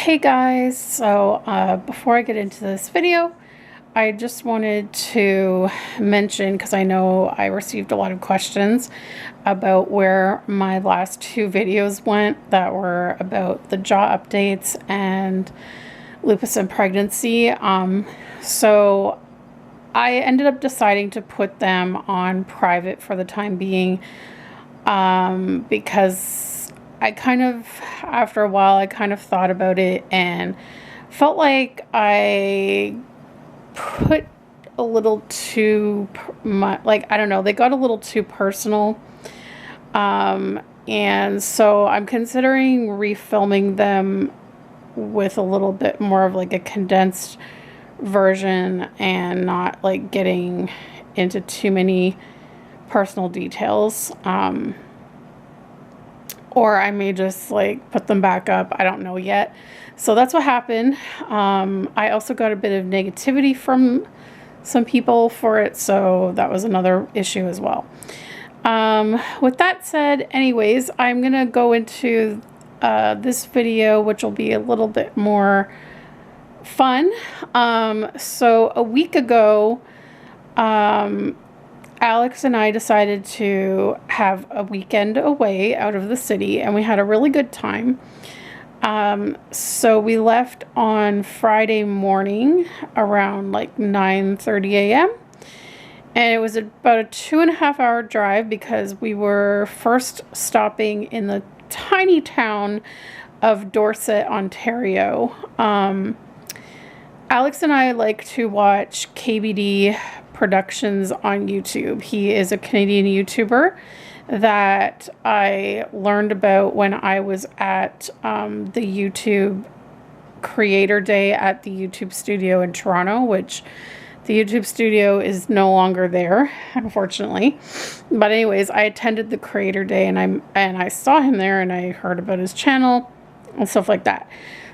Hey guys, so before I get into this video, I just wanted to mention, because I know I received a lot of questions about where my last two videos went that were about the jaw updates and lupus and pregnancy. So I ended up deciding to put them on private for the time being, because I kind of, after a while, I kind of thought about it and felt like I put a little too much, like, I don't know, they got a little too personal. And so I'm considering refilming them with a little bit more of like a condensed version and not like getting into too many personal details. Or I may just like put them back up. I don't know yet. So that's what happened. I also got a bit of negativity from some people for it, so that was another issue as well. With that said, anyways, I'm gonna go into this video, which will be a little bit more fun. So a week ago, Alex and I decided to have a weekend away out of the city, and we had a really good time. So we left on Friday morning around like 9:30 a.m. and it was about a 2.5 hour drive because we were first stopping in the tiny town of Dorset, Ontario. Alex and I like to watch KBD Productions on YouTube. He is a Canadian YouTuber that I learned about when I was at the YouTube Creator Day at the YouTube studio in Toronto, which the YouTube studio is no longer there, unfortunately. But anyways, I attended the Creator Day and I saw him there and I heard about his channel and stuff like that.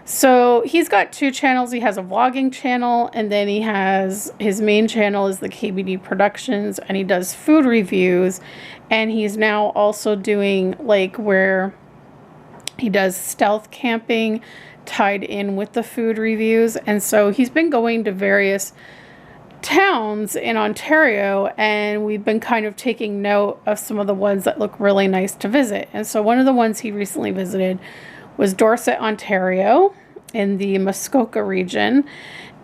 So he's got two channels. He has a vlogging channel, and then he has his main channel is the KBD Productions, and he does food reviews. And he's now also doing like where he does stealth camping tied in with the food reviews. And so he's been going to various towns in Ontario, and we've been kind of taking note of some of the ones that look really nice to visit. And so one of the ones he recently visited was Dorset, Ontario, in the Muskoka region,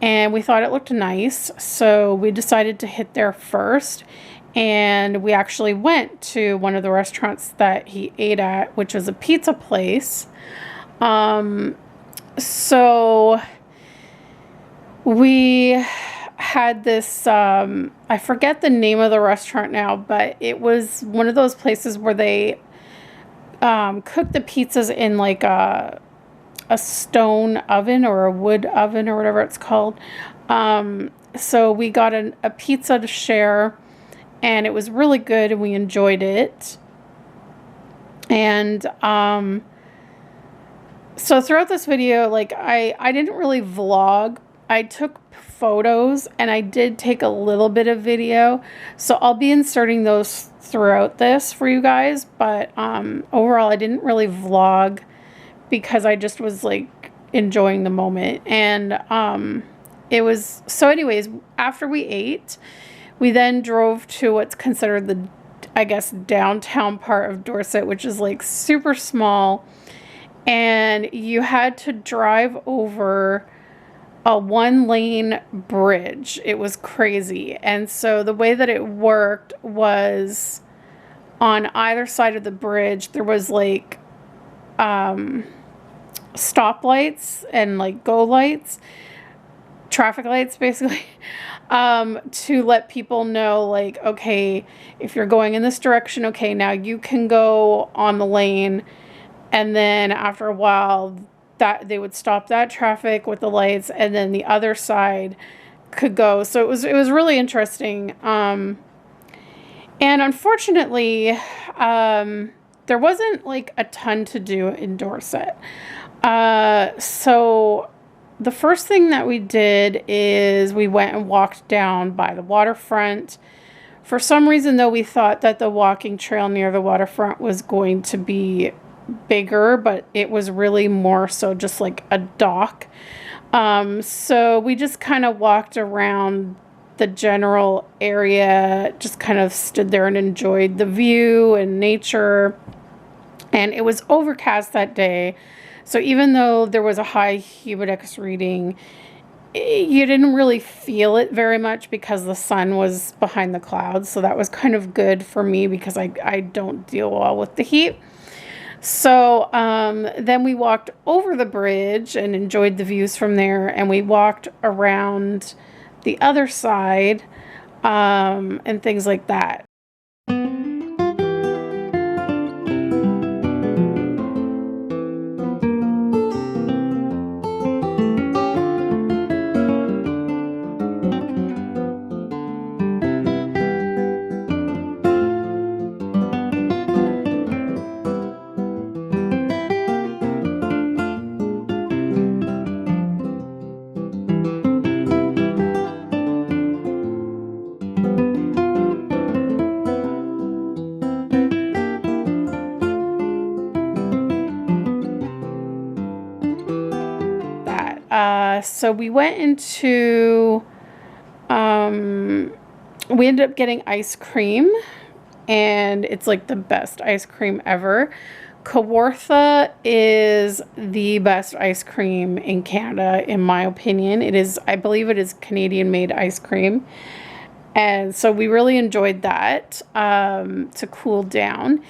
and we thought it looked nice, so we decided to hit there first. And we actually went to one of the restaurants that he ate at, which was a pizza place. So we had this, I forget the name of the restaurant now, but it was one of those places where they cook the pizzas in like a stone oven or a wood oven or whatever it's called. So we got a pizza to share, and it was really good and we enjoyed it. And so throughout this video, like I didn't really vlog. I took photos and I did take a little bit of video, so I'll be inserting those throughout this for you guys. But overall I didn't really vlog because I just was like enjoying the moment. And it was, so anyways, after we ate, we then drove to what's considered the, I guess, downtown part of Dorset, which is like super small, and you had to drive over a 1-lane bridge. It was crazy. And so the way that it worked was on either side of the bridge there was like stoplights and like go lights, traffic lights basically, to let people know like, okay, if you're going in this direction, okay, now you can go on the lane. And then after a while that they would stop that traffic with the lights, and then the other side could go. So it was really interesting. And unfortunately, there wasn't like a ton to do in Dorset. So the first thing that we did is we went and walked down by the waterfront. For some reason though, we thought that the walking trail near the waterfront was going to be bigger, but it was really more so just like a dock. So we just kind of walked around the general area, just kind of stood there and enjoyed the view and nature. And it was overcast that day. So even though there was a high humidex reading, you didn't really feel it very much because the sun was behind the clouds. So that was kind of good for me because I don't deal well with the heat. So then we walked over the bridge and enjoyed the views from there. And we walked around the other side and things like that. So we went into, we ended up getting ice cream, and it's like the best ice cream ever. Kawartha is the best ice cream in Canada, in my opinion. It is, I believe it is Canadian made ice cream. And so we really enjoyed that to cool down.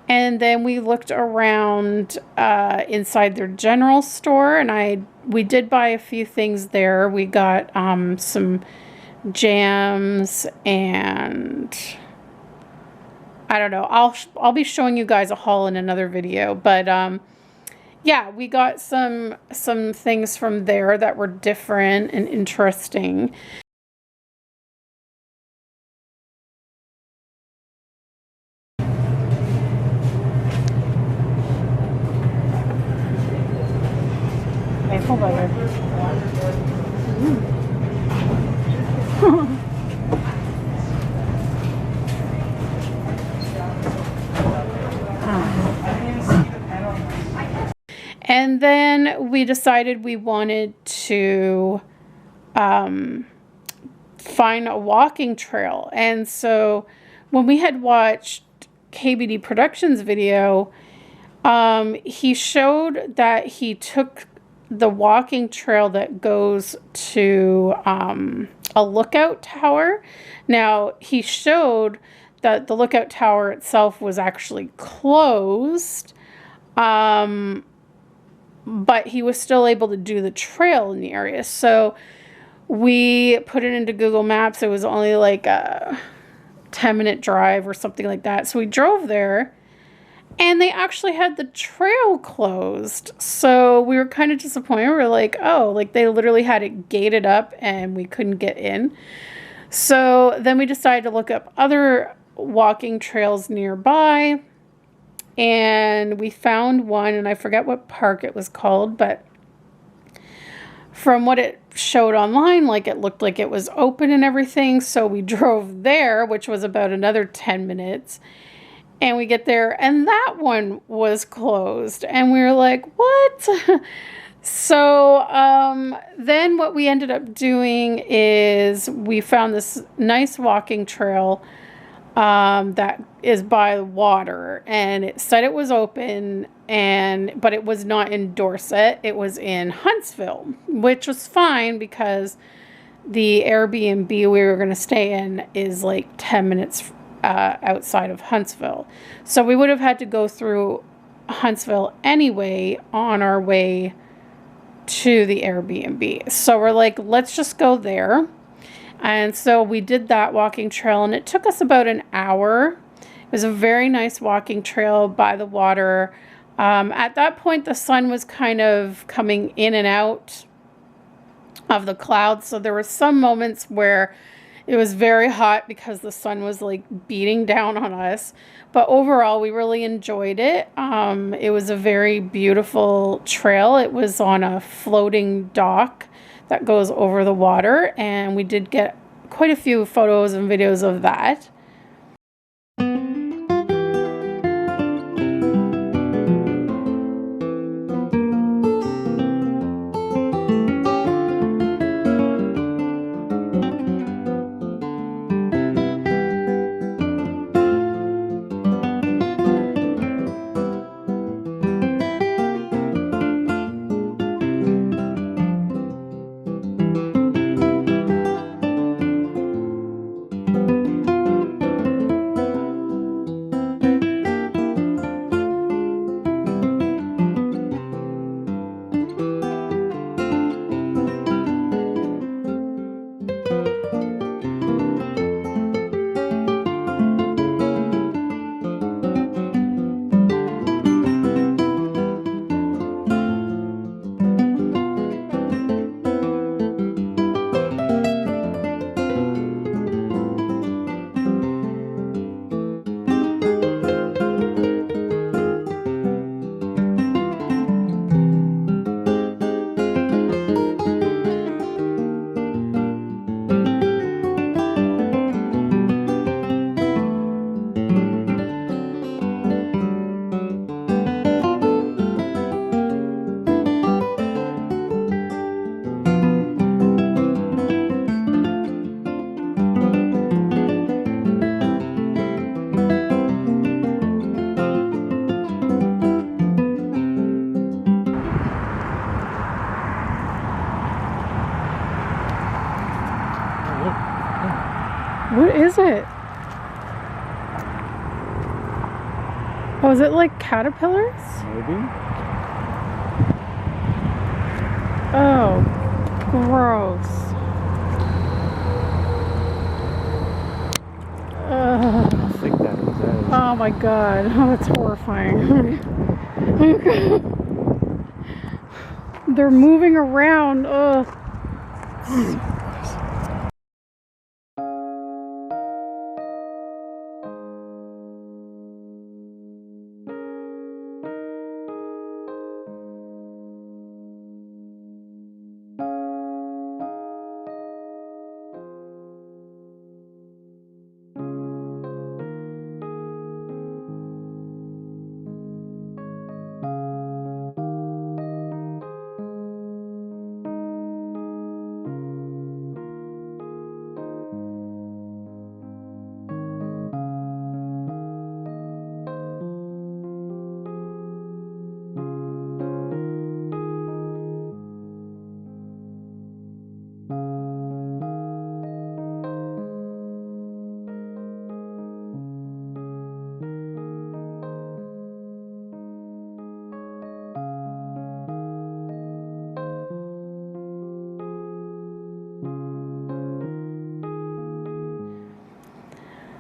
And then we looked around inside their general store, and we did buy a few things there. We got some jams, and I don't know. I'll be showing you guys a haul in another video, but yeah, we got some things from there that were different and interesting. Hold on. And then we decided we wanted to find a walking trail. And so when we had watched KBD Productions video, he showed that he took the walking trail that goes to a lookout tower. Now, he showed that the lookout tower itself was actually closed, but he was still able to do the trail in the area. So we put it into Google Maps. It was only like a 10-minute drive or something like that. So we drove there, and they actually had the trail closed. So we were kind of disappointed. We were like, oh, like they literally had it gated up and we couldn't get in. So then we decided to look up other walking trails nearby. And we found one, and I forget what park it was called, but from what it showed online, like it looked like it was open and everything. So we drove there, which was about another 10 minutes. And we get there, and that one was closed. And we were like, what? So then what we ended up doing is we found this nice walking trail that is by the water. And it said it was open, but it was not in Dorset. It was in Huntsville, which was fine because the Airbnb we were going to stay in is like 10 minutes outside of Huntsville. So we would have had to go through Huntsville anyway on our way to the Airbnb. So we're like, let's just go there. And so we did that walking trail, and it took us about an hour. It was a very nice walking trail by the water. At that point, the sun was kind of coming in and out of the clouds. So there were some moments where it was very hot because the sun was like beating down on us. But overall, we really enjoyed it. It was a very beautiful trail. It was on a floating dock that goes over the water. And we did get quite a few photos and videos of that. is it? Oh, is it like caterpillars? Maybe. Oh, gross. I think that is it. Oh my god. Oh, that's horrifying. They're moving around. Ugh.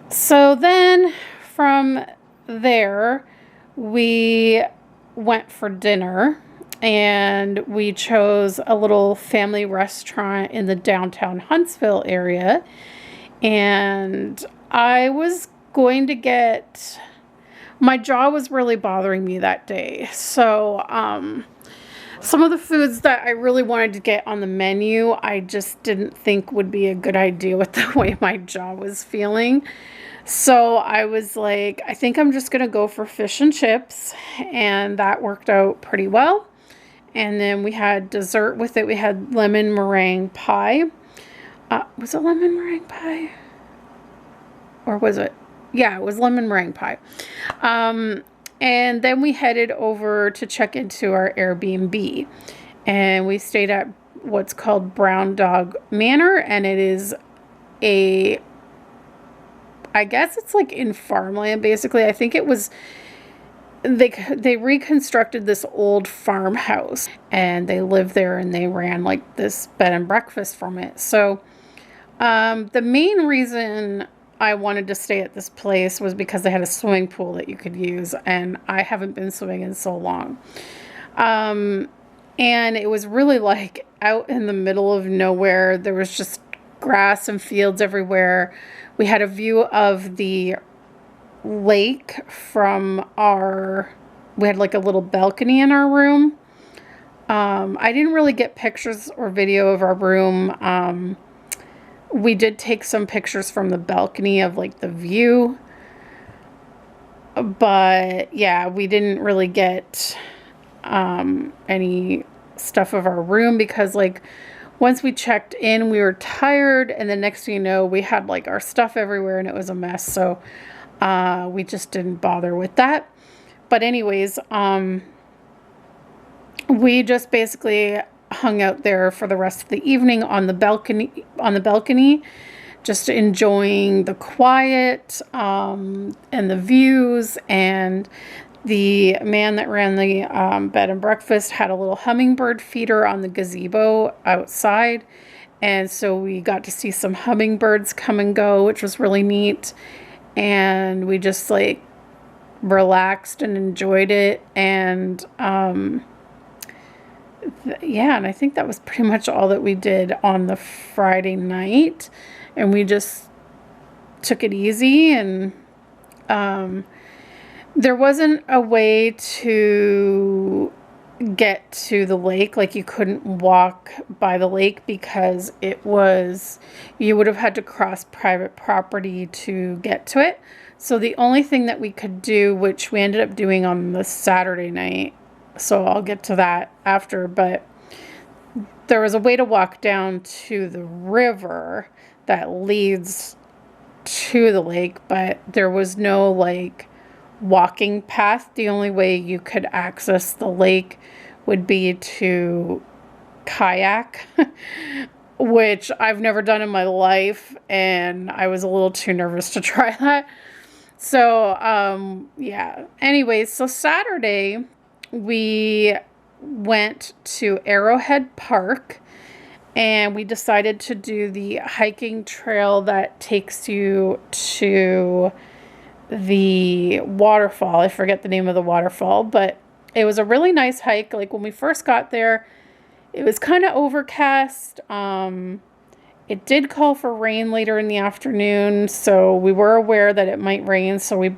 So then from there, we went for dinner and we chose a little family restaurant in the downtown Huntsville area. And I was going to get, my jaw was really bothering me that day. So, some of the foods that I really wanted to get on the menu, I just didn't think would be a good idea with the way my jaw was feeling. So I was like, I think I'm just going to go for fish and chips. And that worked out pretty well. And then we had dessert with it. We had lemon meringue pie. Was it lemon meringue pie? Or was it? Yeah, it was lemon meringue pie. And then we headed over to check into our Airbnb. And we stayed at what's called Brown Dog Manor. And it is a, I guess it's like in farmland, basically. I think it was, they reconstructed this old farmhouse. And they lived there and they ran like this bed and breakfast from it. So the main reason I wanted to stay at this place was because they had a swimming pool that you could use, and I haven't been swimming in so long. And it was really like out in the middle of nowhere. There was just grass and fields everywhere. We had a view of the lake from we had like a little balcony in our room. I didn't really get pictures or video of our room. We did take some pictures from the balcony of like the view, but yeah, we didn't really get any stuff of our room because like once we checked in, we were tired, and the next thing you know, we had like our stuff everywhere and it was a mess. So we just didn't bother with that. But anyways, we just basically hung out there for the rest of the evening on the balcony, just enjoying the quiet and the views. And the man that ran the bed and breakfast had a little hummingbird feeder on the gazebo outside, and so we got to see some hummingbirds come and go, which was really neat. And we just like relaxed and enjoyed it. And yeah, and I think that was pretty much all that we did on the Friday night. And we just took it easy. And there wasn't a way to get to the lake. Like you couldn't walk by the lake because you would have had to cross private property to get to it. So the only thing that we could do, which we ended up doing on the Saturday night, so I'll get to that after, but there was a way to walk down to the river that leads to the lake, but there was no like walking path. The only way you could access the lake would be to kayak. which I've never done in my life, and I was a little too nervous to try that. So, yeah. Anyways, so Saturday we went to Arrowhead Park and we decided to do the hiking trail that takes you to the waterfall. I forget the name of the waterfall, but it was a really nice hike. Like when we first got there, it was kind of overcast. It did call for rain later in the afternoon, so we were aware that it might rain. So I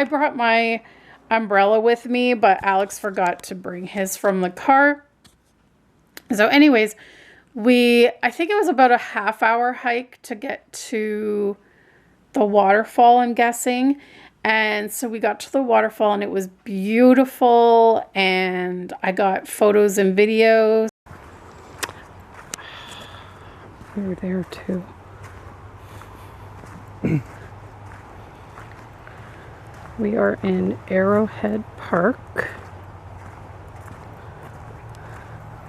brought my umbrella with me, but Alex forgot to bring his from the car. So anyways, I think it was about a half-hour hike to get to the waterfall, I'm guessing. And so we got to the waterfall and it was beautiful, and I got photos and videos. We were there too. We are in Arrowhead Park,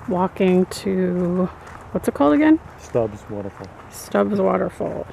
walking to, what's it called again? Stubbs Waterfall. Stubbs Waterfall.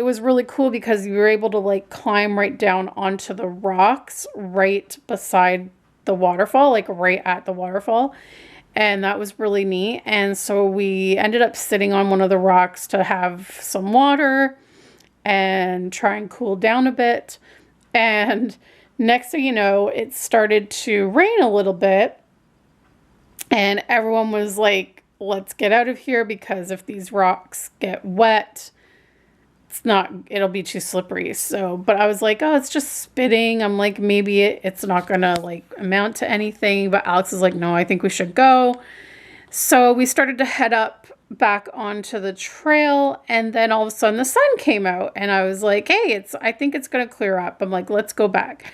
was really cool because you were able to like climb right down onto the rocks right beside the waterfall, like right at the waterfall. And that was really neat. And so we ended up sitting on one of the rocks to have some water and try and cool down a bit. And next thing you know, it started to rain a little bit. And everyone was like, let's get out of here because if these rocks get wet, it'll be too slippery. So, but I was like, oh, it's just spitting. I'm like, maybe it's not gonna like amount to anything. But Alex is like, no, I think we should go. So we started to head up back onto the trail, and then all of a sudden the sun came out, and I was like, hey, I think it's gonna clear up. I'm like, let's go back.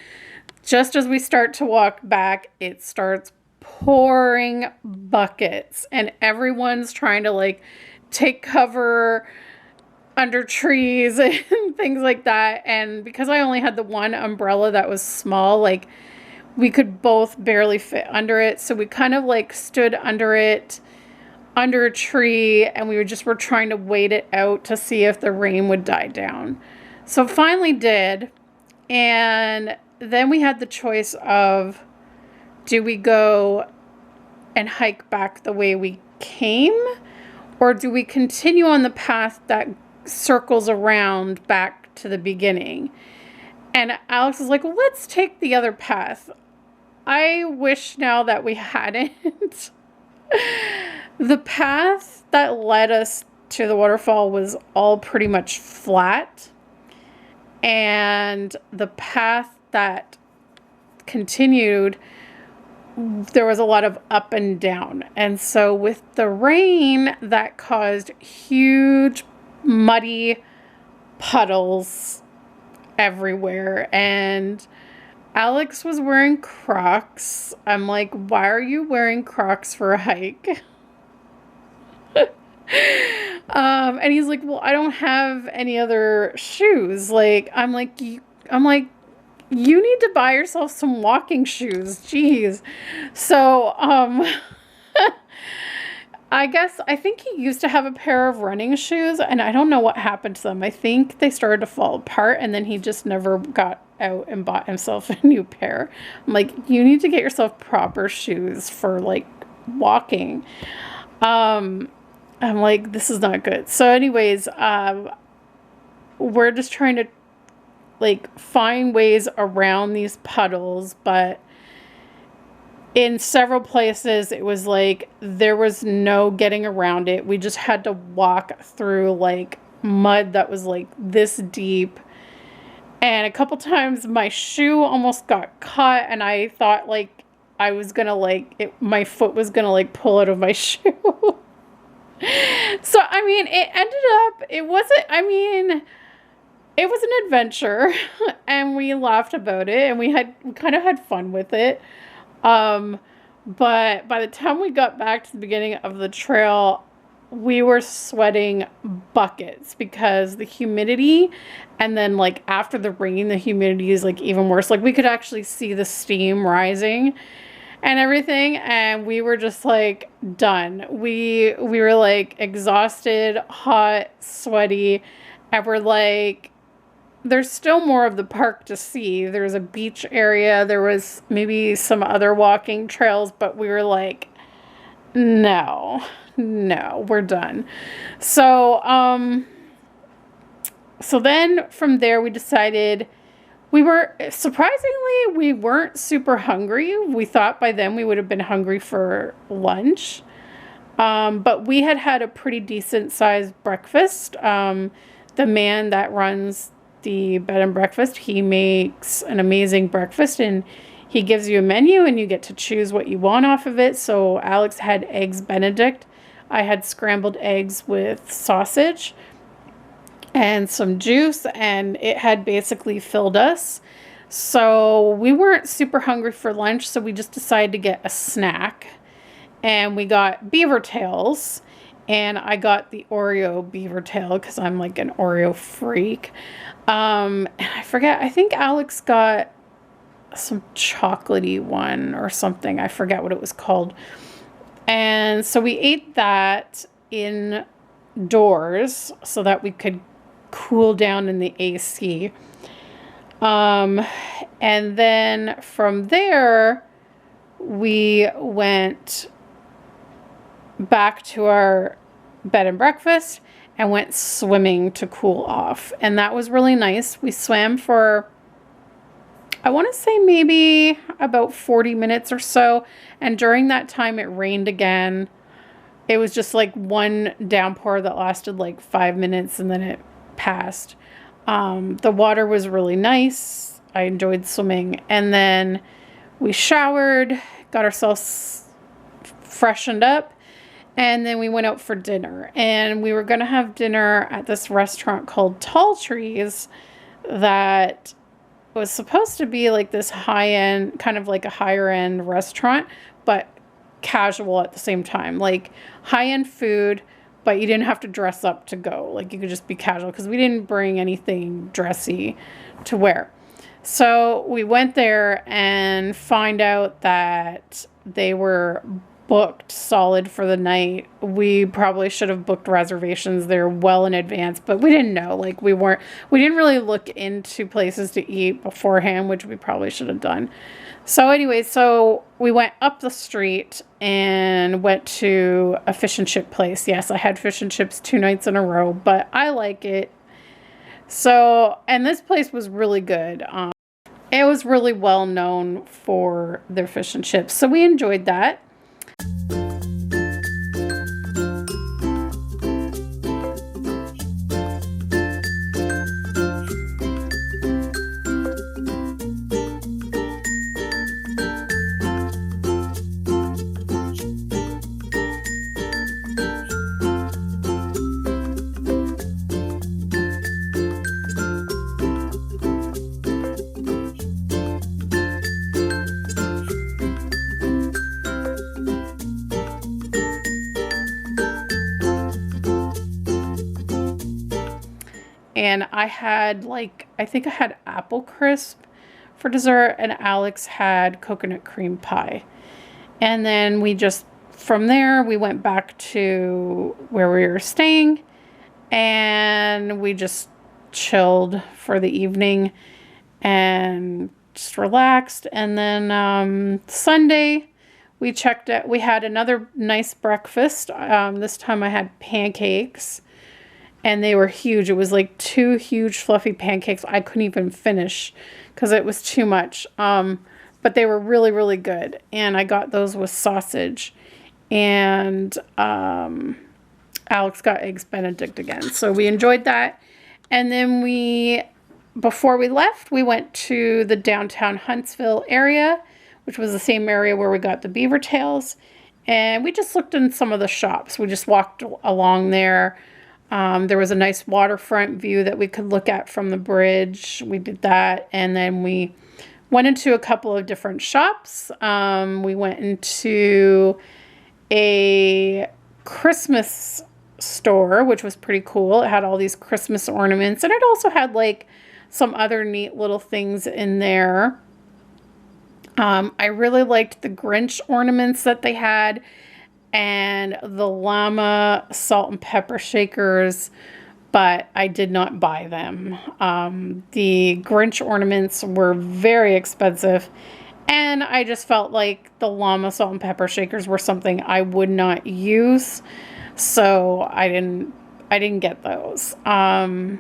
Just as we start to walk back, it starts pouring buckets, and everyone's trying to like take cover under trees and things like that. And because I only had the one umbrella that was small, like we could both barely fit under it. So we kind of like stood under it, under a tree, and we were trying to wait it out to see if the rain would die down. So it finally did. And then we had the choice of, do we go and hike back the way we came, or do we continue on the path that circles around back to the beginning? And Alex is like, well, let's take the other path. I wish now that we hadn't. The path that led us to the waterfall was all pretty much flat, and the path that continued, there was a lot of up and down. And so with the rain, that caused huge muddy puddles everywhere. And Alex was wearing Crocs. I'm like, why are you wearing Crocs for a hike? And he's like, well, I don't have any other shoes. Like, I'm like, you need to buy yourself some walking shoes. Jeez. So, I think he used to have a pair of running shoes, and I don't know what happened to them. I think they started to fall apart, and then he just never got out and bought himself a new pair. I'm like, you need to get yourself proper shoes for like walking. I'm like, this is not good. So anyways, we're just trying to like find ways around these puddles, but in several places it was like there was no getting around it. We just had to walk through like mud that was like this deep, and a couple times my shoe almost got caught, and I thought like I was gonna like my foot was gonna like pull out of my shoe. So I mean, it was an adventure, and we laughed about it, and we kind of had fun with it. But by the time we got back to the beginning of the trail, we were sweating buckets because the humidity, and then like after the rain, the humidity is like even worse. Like we could actually see the steam rising and everything, and we were just like done. We were like exhausted, hot, sweaty, and we're like, there's still more of the park to see. There's a beach area. There was maybe some other walking trails, but we were like, no, we're done. So, so then from there we decided we weren't super hungry. We thought by then we would have been hungry for lunch. But we had a pretty decent sized breakfast. The man that runs the bed and breakfast, he makes an amazing breakfast, and he gives you a menu and you get to choose what you want off of it. So Alex had eggs Benedict. I had scrambled eggs with sausage and some juice, and it had basically filled us. So we weren't super hungry for lunch, so we just decided to get a snack, and we got beaver tails. And I got the Oreo beaver tail because I'm like an Oreo freak. And I forget, I think Alex got some chocolatey one or something. I forget what it was called. And so we ate that indoors so that we could cool down in the AC. And then from there, we went back to our bed and breakfast and went swimming to cool off. And that was really nice. We swam for, I want to say maybe about 40 minutes or so. And during that time, it rained again. It was just like one downpour that lasted like 5 minutes and then it passed. The water was really nice. I enjoyed swimming. And then we showered, got ourselves freshened up, and then we went out for dinner. And we were going to have dinner at this restaurant called Tall Trees that was supposed to be like this high-end, kind of like a higher-end restaurant, but casual at the same time. Like high-end food, but you didn't have to dress up to go. Like you could just be casual because we didn't bring anything dressy to wear. So we went there and find out that they were booked solid for the night. We probably should have booked reservations there well in advance, but we didn't know. Like we didn't really look into places to eat beforehand, which we probably should have done. So anyway, so we went up the street and went to a fish and chip place. Yes, I had fish and chips 2 nights in a row, but I like it. So, and this place was really good. It was really well known for their fish and chips. So we enjoyed that. And I had I think I had apple crisp for dessert, and Alex had coconut cream pie. And then from there, we went back to where we were staying, and we just chilled for the evening and just relaxed. And then Sunday, we checked out, we had another nice breakfast. This time I had pancakes. And they were huge. It was like 2 huge fluffy pancakes. I couldn't even finish because it was too much. But they were really, really good. And I got those with sausage. And Alex got Eggs Benedict again. So we enjoyed that. And then before we left, we went to the downtown Huntsville area, which was the same area where we got the beaver tails. And we just looked in some of the shops. We just walked along there. There was a nice waterfront view that we could look at from the bridge. We did that. And then we went into a couple of different shops. We went into a Christmas store, which was pretty cool. It had all these Christmas ornaments. And it also had like some other neat little things in there. I really liked the Grinch ornaments that they had. And the llama salt and pepper shakers, but I did not buy them. The Grinch ornaments were very expensive, and I just felt like the llama salt and pepper shakers were something I would not use, so I didn't get those. And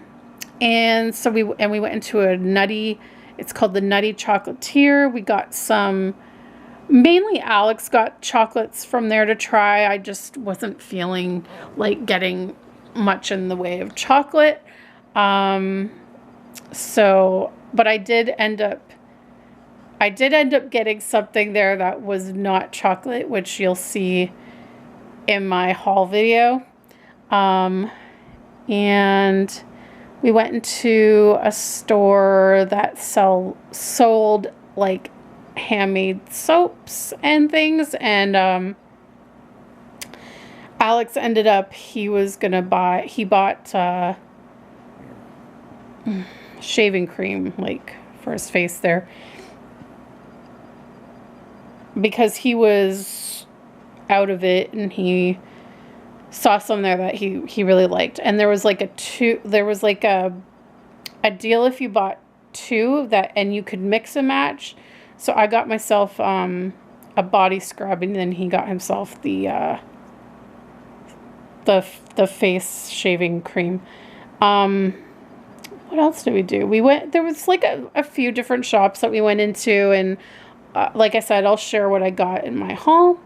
so we went into it's called the Nutty Chocolatier. We got some. Mainly Alex got chocolates from there to try. I just wasn't feeling like getting much in the way of chocolate. But I did end up getting something there that was not chocolate, which you'll see in my haul video. And we went into a store that sold like handmade soaps and things, and Alex ended up he bought shaving cream like for his face there because he was out of it, and he saw some there that he really liked. And there was like a deal if you bought two that, and you could mix and match. So I got myself a body scrub, and then he got himself the face shaving cream. What else did we do? There was like a few different shops that we went into, and like I said, I'll share what I got in my haul.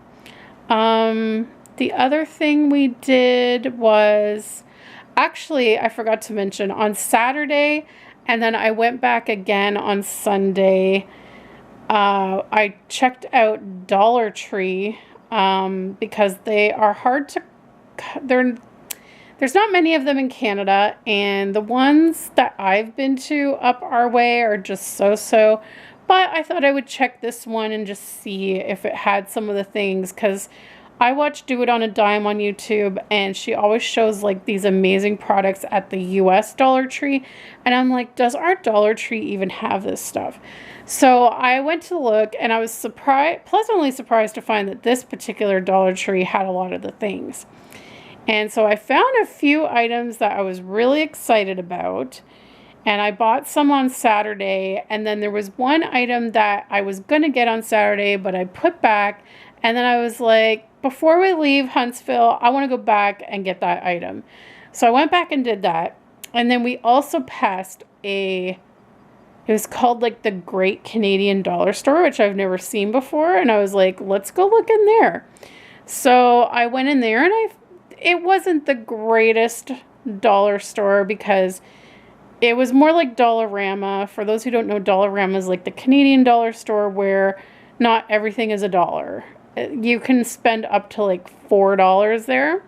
The other thing we did was, actually, I forgot to mention, on Saturday, and then I went back again on Sunday, I checked out Dollar Tree, because they are hard to, there's not many of them in Canada, and the ones that I've been to up our way are just so-so, but I thought I would check this one and just see if it had some of the things, because I watch Do It on a Dime on YouTube, and she always shows like these amazing products at the US Dollar Tree, and I'm like, does our Dollar Tree even have this stuff? So I went to look, and I was pleasantly surprised to find that this particular Dollar Tree had a lot of the things. And so I found a few items that I was really excited about, and I bought some on Saturday, and then there was one item that I was going to get on Saturday, but I put back, and then I was like, before we leave Huntsville, I want to go back and get that item. So I went back and did that. And then we also passed it was called like the Great Canadian Dollar Store, which I've never seen before. And I was like, let's go look in there. So I went in there, and it wasn't the greatest dollar store, because it was more like Dollarama. For those who don't know, Dollarama is like the Canadian dollar store where not everything is $1. You can spend up to like $4 there.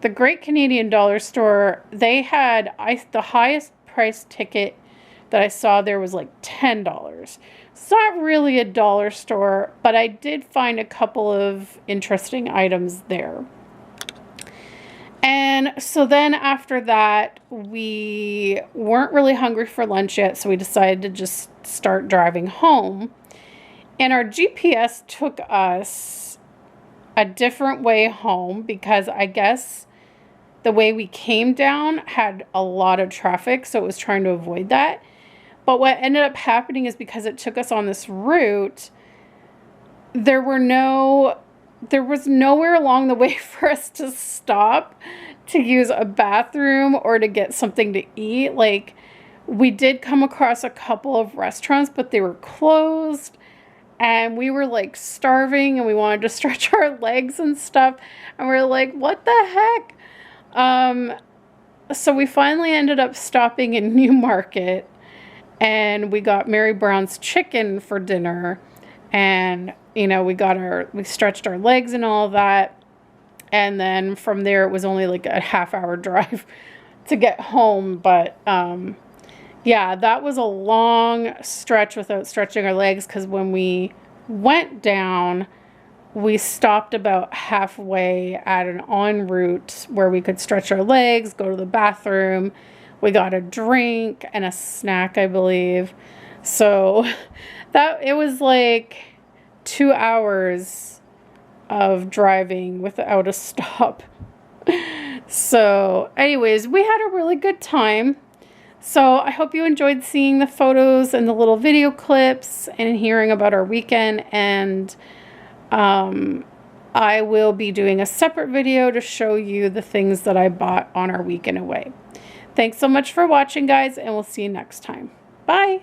The Great Canadian Dollar Store, they had the highest price ticket that I saw there was like $10. It's not really a dollar store, but I did find a couple of interesting items there. And so then after that, we weren't really hungry for lunch yet, so we decided to just start driving home. And our GPS took us a different way home, because I guess the way we came down had a lot of traffic, so it was trying to avoid that. But what ended up happening is, because it took us on this route, there was nowhere along the way for us to stop to use a bathroom or to get something to eat. Like, we did come across a couple of restaurants, but they were closed. And we were like starving, and we wanted to stretch our legs and stuff. And we were like, what the heck? So we finally ended up stopping in Newmarket, and we got Mary Brown's chicken for dinner. And, you know, we stretched our legs and all that. And then from there, it was only like a half-hour drive to get home. But, yeah, that was a long stretch without stretching our legs, because when we went down, we stopped about halfway at an en route where we could stretch our legs, go to the bathroom. We got a drink and a snack, I believe. So it was like 2 hours of driving without a stop. So anyways, we had a really good time. So I hope you enjoyed seeing the photos and the little video clips and hearing about our weekend. And I will be doing a separate video to show you the things that I bought on our weekend away. Thanks so much for watching, guys, and we'll see you next time. Bye.